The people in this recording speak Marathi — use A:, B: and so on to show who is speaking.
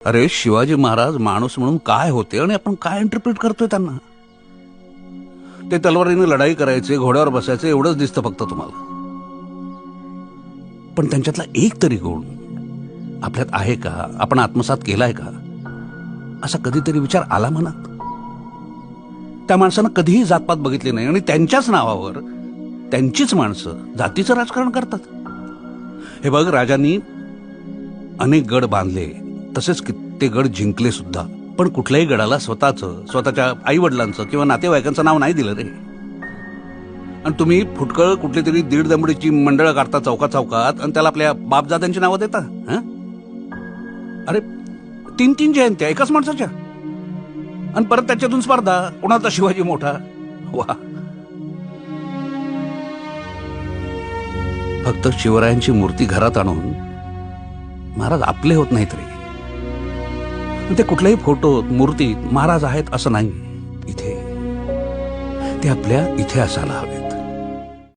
A: अरे शिवाजी महाराज माणूस म्हणून काय होते आणि आपण काय इंटरप्रिट करतोय त्यांना? ते तलवारीने लढाई करायचे, घोड्यावर बसायचे एवढंच दिसतं फक्त तुम्हाला. पण त्यांच्यातला एक तरी गुण आपल्यात आहे का? आपण आत्मसात केलाय का? असा कधीतरी विचार आला मनात? त्या माणसानं कधीही जातपात बघितली नाही आणि त्यांच्याच नावावर त्यांचीच माणसं जातीचं राजकारण करतात. हे बघ, राजांनी अनेक गड बांधले, तसेच कित्येक गड जिंकले सुद्धा, पण कुठल्याही गडाला स्वतःच्या आई वडिलांचं किंवा नातेवाईकांचं नाव नाही दिलं रे. आणि तुम्ही फुटकळ कुठली तरी दीड दमडीची मंडळं काढता चौकात चौकात आणि त्याला आपल्या बापजात्यांची नावं देता. अरे 3-3 जयंत्या एकाच माणसाच्या, आणि परत त्याच्यातून स्पर्धा, कोणाचा शिवाजी मोठा. वा, फक्त शिवरायांची मूर्ती घरात आणून महाराज आपले होत नाहीत रे. ते कुठल्याही फोटोत मूर्तीत महाराज आहेत असं नाही. इथे ते आपल्या इथे असायला हवेत.